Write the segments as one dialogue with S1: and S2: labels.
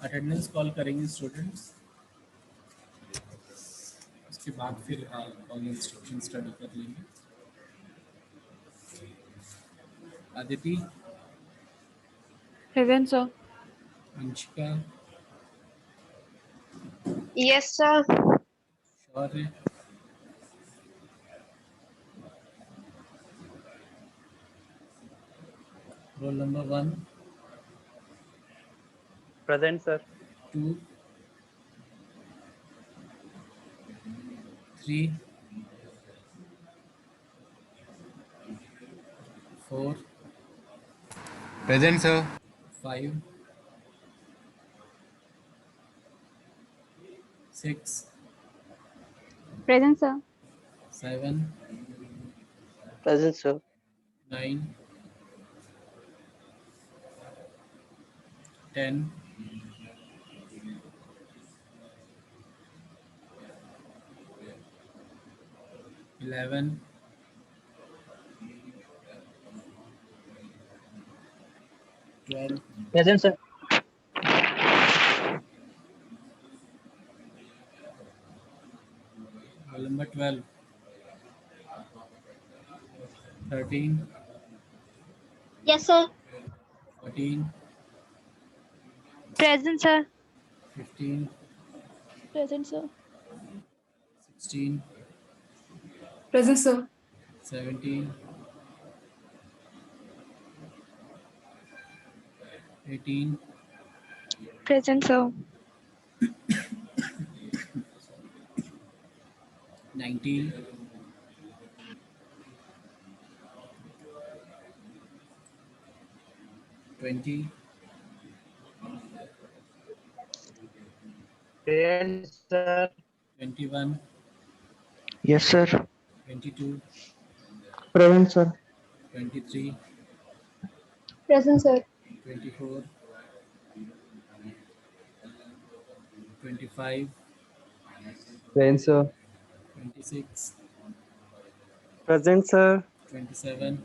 S1: Attendance call करेंगे students, उसके बाद फिर ऑल इंस्ट्रक्शन स्टडी कर लेंगे। Aditi,
S2: Present, sir.
S1: Anshika,
S3: Yes, sir.
S1: शौर्य, roll number 1,
S4: Present, sir.
S1: 2, 3, 4,
S5: Present, sir.
S1: 5, 6,
S2: Present, sir.
S1: 7,
S4: Present, sir.
S1: 9, 10, 11, 12,
S4: Present, sir.
S1: roll number 12, 13,
S3: Yes, sir.
S1: 14,
S3: Present, sir.
S1: 15,
S2: Present, sir.
S1: 16,
S2: Present, sir.
S1: 17, 18,
S3: Present, sir.
S1: 19, 20,
S4: Present, sir.
S1: 21,
S6: Yes, sir.
S1: 22,
S6: Present, sir.
S1: 23,
S2: Present, sir.
S1: 24, 25,
S6: Present, sir.
S1: 26,
S4: Present, sir.
S1: 27,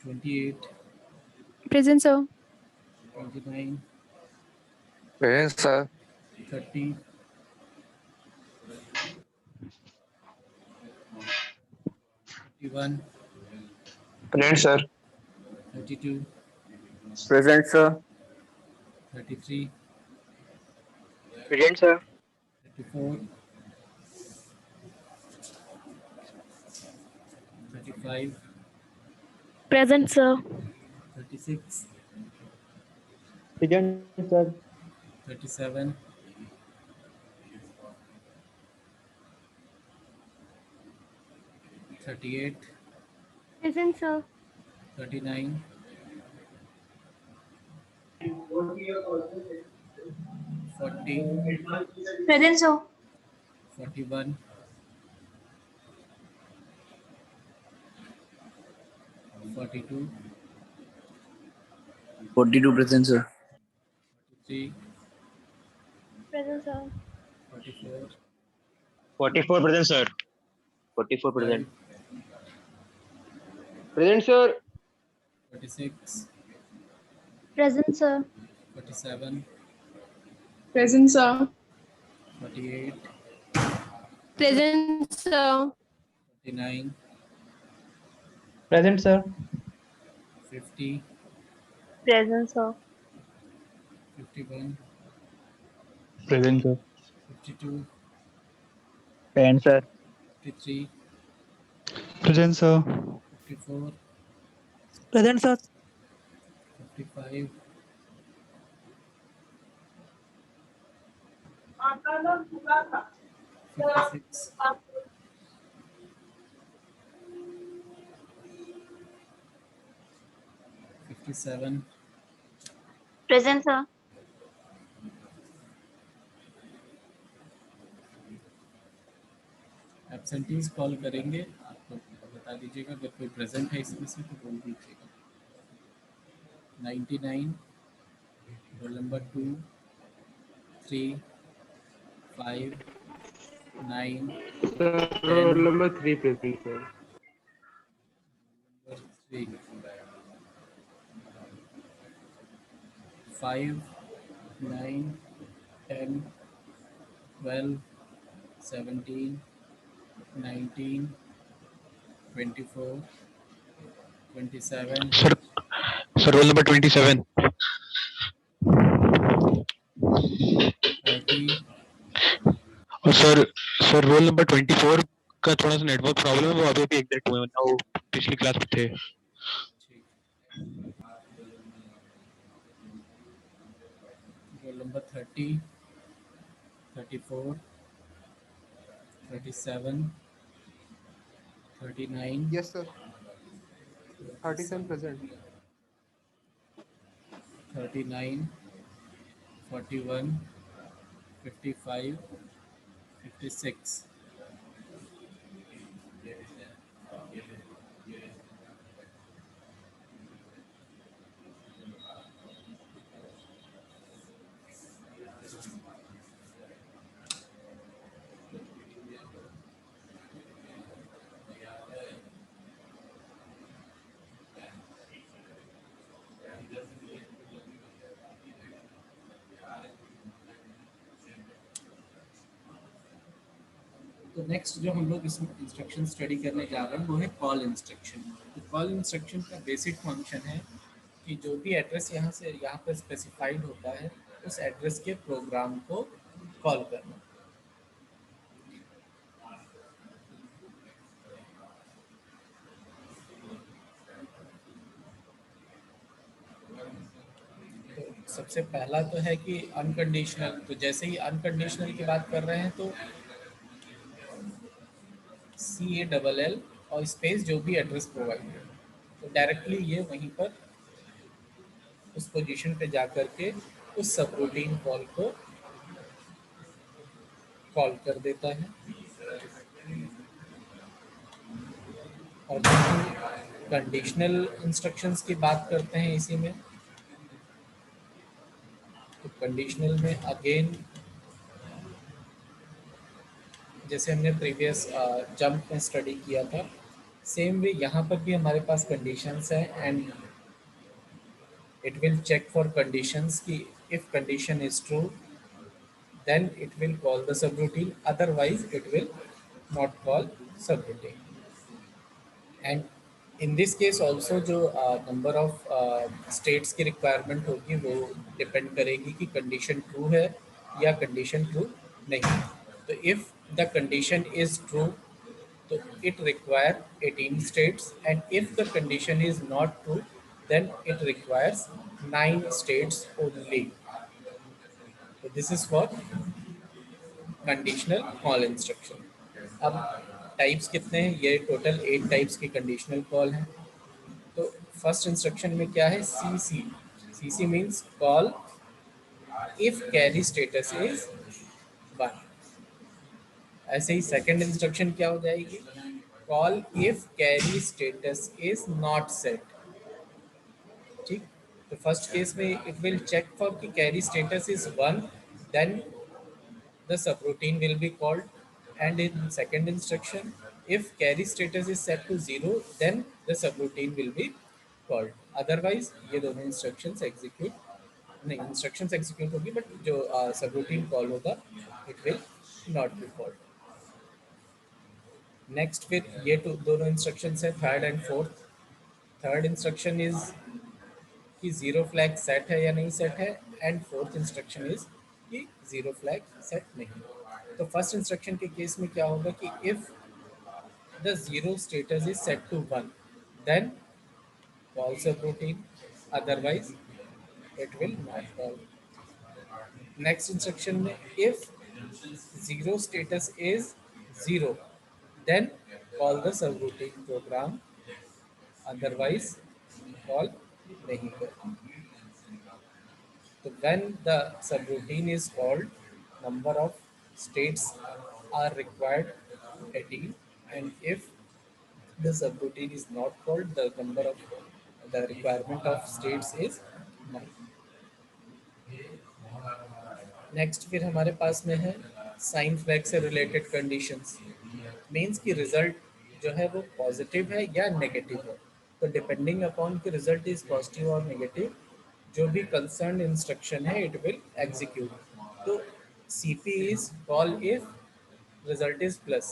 S1: 28,
S2: Present, sir.
S1: 29,
S5: Present, sir.
S1: 30, 31,
S5: Present, sir.
S1: 32,
S5: Present, sir.
S1: 33,
S4: Present, sir.
S1: 34, 35,
S3: Present, sir.
S1: 36,
S6: Present, sir.
S1: 37, 38,
S3: Present, sir.
S1: 39, 40,
S3: Present, sir.
S1: 41, 42,
S7: 42 present, sir.
S1: 43,
S3: Present, sir.
S1: 44,
S4: 44 present, sir.
S7: 44 present.
S1: 45,
S4: Present, sir.
S1: 46,
S3: Present, sir.
S1: 47,
S2: Present, sir.
S1: 48,
S3: Present, sir.
S1: 49,
S6: Present, sir.
S1: 50,
S3: Present, sir.
S1: 51,
S6: Present, sir.
S1: 52,
S6: Present, sir.
S1: 53,
S6: Present, sir.
S1: 54,
S6: Present, sir.
S1: 55, 56, 57,
S3: Present, sir.
S1: Absentees call करेंगे, आपको बता दीजिएगा, अगर कोई present है इसमें से तो बोल दीजिएगा। 99, roll number 2, 3, 5, 9,
S4: Roll number 3 present, sir.
S1: Number 3, 5, 9, 10, 12, 17, 19, 24, 27,
S6: Sir, roll number 27.
S1: 30,
S6: और सर रोल नंबर 24 का थोड़ा सा नेटवर्क प्रॉब्लम है, वो अभी भी एग्जिट हुए हैं, वरना वो पिछली क्लास में थे।
S1: ठीक, roll number 30, 34, 37, 39,
S8: Yes, sir. 37 present.
S1: 39, 41, 55, 56. तो नेक्स्ट जो हम लोग इसमें इंस्ट्रक्शन स्टडी करने जा रहे हैं वो है कॉल इंस्ट्रक्शन। तो कॉल इंस्ट्रक्शन का बेसिक फंक्शन है कि जो भी एड्रेस यहाँ से यहाँ पर स्पेसिफाइड होता है उस एड्रेस के प्रोग्राम को कॉल करना। तो सबसे पहला तो है कि अनकंडीशनल। तो जैसे ही अनकंडीशनल की बात कर रहे हैं तो CALL और स्पेस जो भी एड्रेस प्रोवाइड है, तो डायरेक्टली ये वहीं पर उस पोजीशन पे जा कर के उस सब रूटीन कॉल को कॉल कर देता है। और कंडीशनल इंस्ट्रक्शंस की बात करते हैं इसी में, तो कंडीशनल में अगेन जैसे हमने प्रीवियस जंप में स्टडी किया था, सेम वे यहाँ पर भी हमारे पास कंडीशंस हैं and it will check for conditions कि if condition is true then it will call the subroutine, otherwise it will not call subroutine. And in this case also जो नंबर ऑफ स्टेट्स की requirement होगी वो depend करेगी कि condition true है या condition true नहीं। तो if the condition is true so it require 18 states, and if the condition is not true then it requires 9 states only. So this is for conditional call instruction. अब types कितने हैं? ये total 8 types की conditional call हैं। तो first instruction में क्या है? CC। CC means call if carry status is 1। ऐसे ही सेकंड इंस्ट्रक्शन क्या हो जाएगी? Call if carry status is not set. ठीक, तो फर्स्ट केस में इट विल चेक फॉर कि carry status is 1, then the subroutine will be called, and in second instruction if carry status is set to 0 then the subroutine will be called, otherwise ये दोनों instructions execute होगी but जो subroutine call होगा it will not be called. Next फिर ये दोनों instructions है third and fourth. Third instruction is कि 0 फ्लैग सेट है या नहीं सेट है, एंड फोर्थ इंस्ट्रक्शन इज कि 0 फ्लैग सेट नहीं। तो फर्स्ट इंस्ट्रक्शन के केस में क्या होगा कि if the 0 status is set to 1 then call subroutine, otherwise it will not call. Next instruction में if 0 status is 0 then call the subroutine program, otherwise call nahi kar। So when the subroutine is called, number of states are required 18, and if the subroutine is not called, the number of the requirement of states is 9। Next फिर हमारे पास में है sign flag से related conditions. Means कि result जो है वो positive है या नेगेटिव है, तो डिपेंडिंग अपॉन कि रिजल्ट इज पॉजिटिव और नेगेटिव जो भी कंसर्न इंस्ट्रक्शन है इट विल एग्जीक्यूट. तो CP is call if result is plus.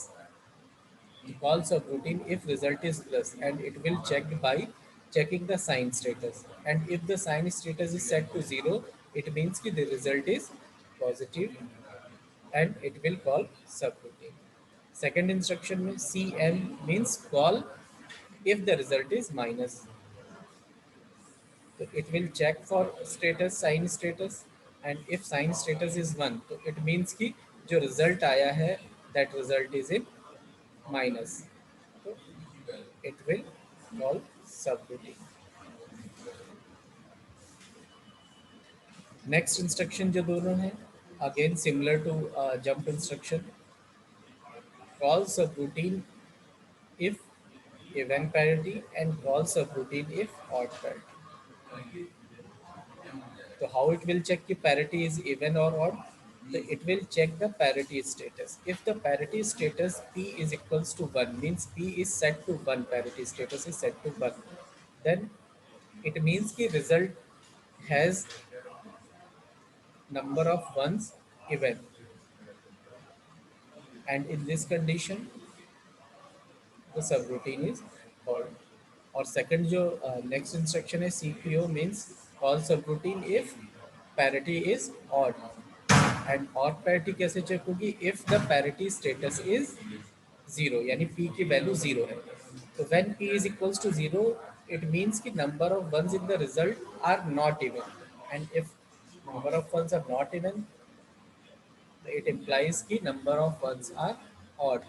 S1: Call subroutine if result is plus, and it will check by checking the sign status, and if the sign status is set to 0 it means कि the result is positive and it will call subroutine. Second instruction में CM means call if the result is minus. So it will check for status sign status, and if sign status is 1 तो it means कि जो result आया है that result is in minus. तो it will call subroutine. Next instruction जो दोनों हैं again similar to jump instruction. Call subroutine if even parity and call subroutine if odd parity. So how it will check if parity is even or odd? So it will check the parity status. If the parity status P is equals to 1 means P is set to 1, parity status is set to 1, then it means the result has number of ones even, and in this condition the subroutine is called. और second जो next instruction है CPO means call subroutine if parity is odd, and odd parity कैसे check होगी? If the parity status is 0, यानी P की value 0 है. तो when P is equals to 0 it means कि number of ones in the result are not even, and if number of ones are not even it implies कि number of ones are odd,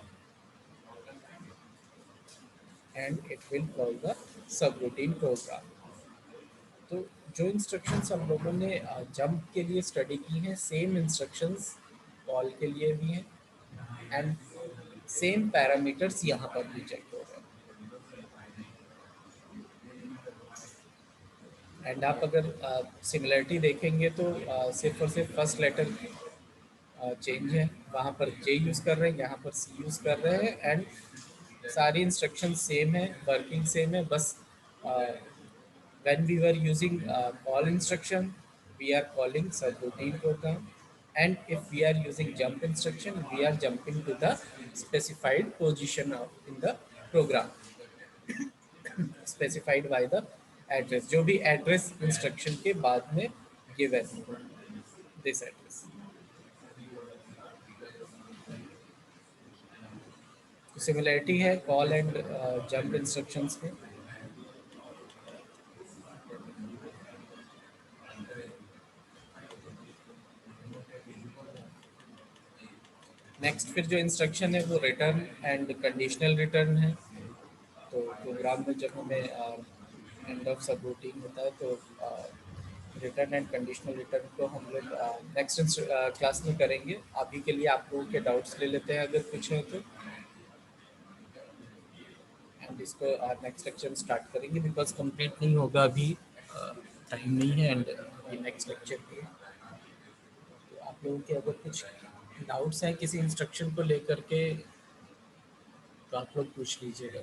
S1: and it will call the subroutine program. तो जो instructions हम लोगों ने jump के लिए study की हैं सेम इंस्ट्रक्शंस कॉल के लिए भी हैं, एंड सेम पैरामीटर्स यहाँ पर भी चेक हो रहे हैं. एंड आप अगर सिमिलरिटी देखेंगे तो सिर्फ और सिर्फ फर्स्ट लेटर चेंज है, वहाँ पर J यूज़ कर रहे हैं, यहाँ पर C यूज़ कर रहे हैं, एंड सारी इंस्ट्रक्शन सेम है, वर्किंग सेम है. बस when we were using call instruction we are calling subroutine program, and if we are using jump instruction we are jumping to the specified position of in the program specified by the address, जो भी address instruction के बाद में given this address. Similarity है call and jump instructions में. Next फिर जो instruction है वो रिटर्न एंड कंडीशनल रिटर्न है. तो प्रोग्राम में जब हमें एंड ऑफ सब रूटीन होता है तो रिटर्न एंड कंडीशनल रिटर्न को हम लोग नेक्स्ट क्लास में करेंगे. अभी के लिए आप लोगों के डाउट्स ले लेते हैं अगर कुछ है तो, एंड इसको नेक्स्ट लेक्चर में स्टार्ट करेंगे बिकॉज कंप्लीट नहीं होगा अभी, टाइम नहीं है एंड ये नेक्स्ट लेक्चर पे. तो आप लोगों के अगर कुछ डाउट्स हैं किसी इंस्ट्रक्शन को लेकर के तो आप लोग पूछ लीजिएगा.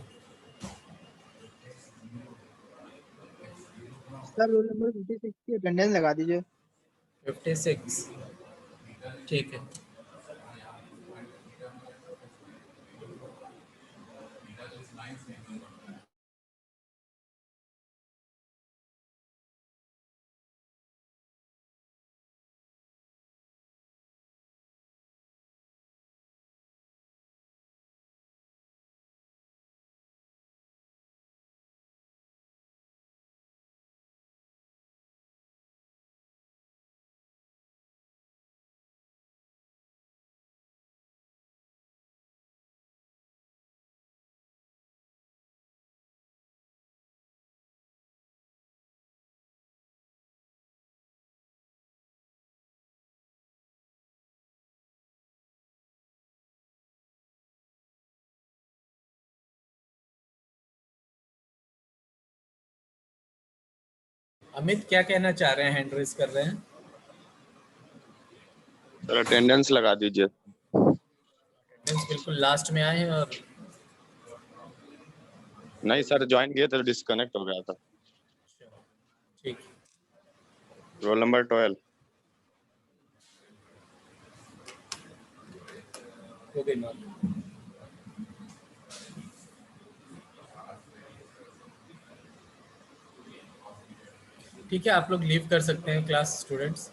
S9: सर रोल नंबर 56 की अटेंडेंस लगा दीजिए.
S1: 56 ठीक है. अमित क्या कहना चाह रहे हैं? हैंड रेज कर रहे हैं.
S5: सर अटेंडेंस लगा दीजिए.
S1: अटेंडेंस बिल्कुल लास्ट में आए हैं और
S5: नहीं सर ज्वाइन किए तो डिस्कनेक्ट हो गया था.
S1: ठीक.
S5: Roll number 12.
S1: हो गई मार्क। ठीक है, आप लोग लीव कर सकते हैं क्लास स्टूडेंट्स।